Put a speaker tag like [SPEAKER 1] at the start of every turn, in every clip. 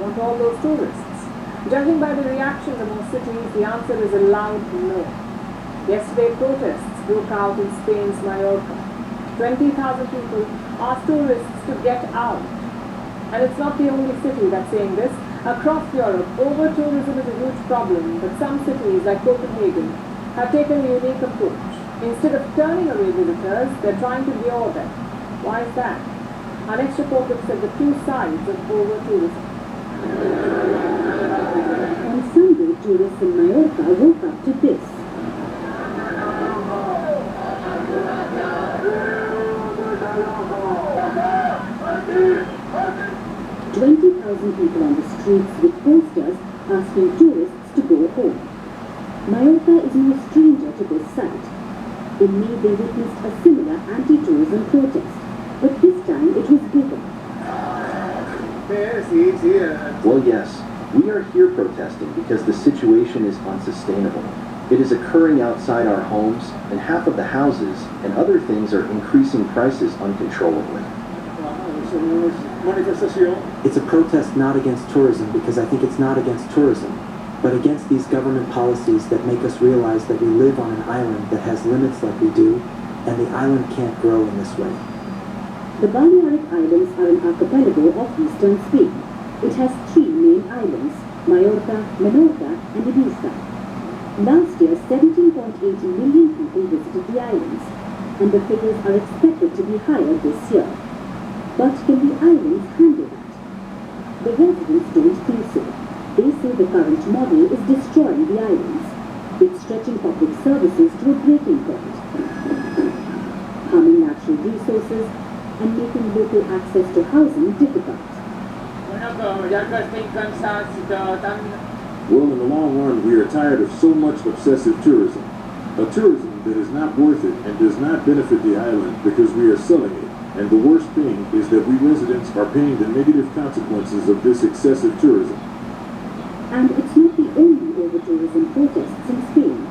[SPEAKER 1] want all those tourists? Judging by the reactions among cities, the answer is a loud no. Yesterday, protests broke out in Spain's Mallorca. 20,000 people asked tourists to get out. And it's not the only city that's saying this. Across Europe, over-tourism is a huge problem, but some cities, like Copenhagen, have taken a unique approach. Instead of turning away visitors, they're trying to lure them. Why is that? Our next report looks at the two sides of over-tourism.
[SPEAKER 2] On Sunday, tourists in Mallorca woke up to this. 20,000 people on the streets with posters asking tourists to go home. Mallorca is no stranger to this sight. In May, they witnessed a similar anti-tourism protest, but this time it was bigger.
[SPEAKER 3] Well, yes, we are here protesting because the situation is unsustainable. It is occurring outside our homes, and half of the houses and other things are increasing prices uncontrollably.
[SPEAKER 4] It's a protest not against tourism because I think it's not against tourism, but against these government policies that make us realize that we live on an island that has limits like we do, and the island can't grow in this way.
[SPEAKER 2] The Balearic Islands are an archipelago of eastern Spain. It has 3 main islands, Mallorca, Menorca and Ibiza. Last year, 17.8 million people visited the islands, and the figures are expected to be higher this year. But can the islands handle that? The residents don't think so. They say the current model is destroying the islands. It's stretching public services to a breaking point, harming natural resources and making local access to housing difficult.
[SPEAKER 5] Well, in the long run, we are tired of so much obsessive tourism. A tourism that is not worth it and does not benefit the island because we are selling it. And the worst thing is that we residents are paying the negative consequences of this excessive tourism.
[SPEAKER 2] And it's not the only over-tourism protests in Spain.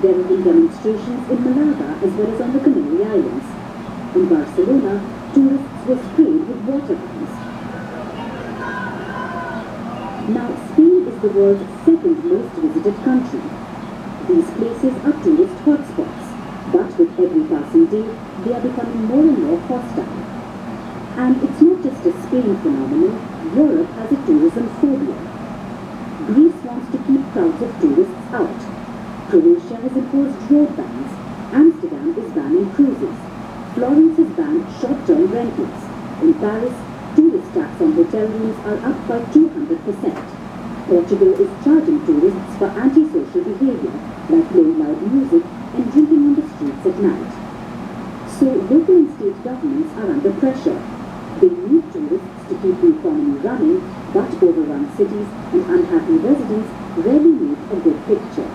[SPEAKER 2] There have been demonstrations in Malaga as well as on the Canary Islands. In Barcelona, tourists were sprayed with water guns. Now, Spain is the world's second most visited country. These places are tourist hotspots, but with every passing day, they are becoming more and more hostile. And it's not just a Spain phenomenon, Europe has a tourism phobia. Greece wants to keep crowds of tourists out. Croatia has imposed road bans. Amsterdam is banning cruises. Florence has banned short-term rentals. In Paris, tourist tax on hotel rooms are up by 200%. Portugal is charging tourists for antisocial behavior, like playing loud music and drinking on the streets at night. So local and state governments are under pressure. They need tourists to keep the economy running, but overrun cities and unhappy residents rarely make a good picture.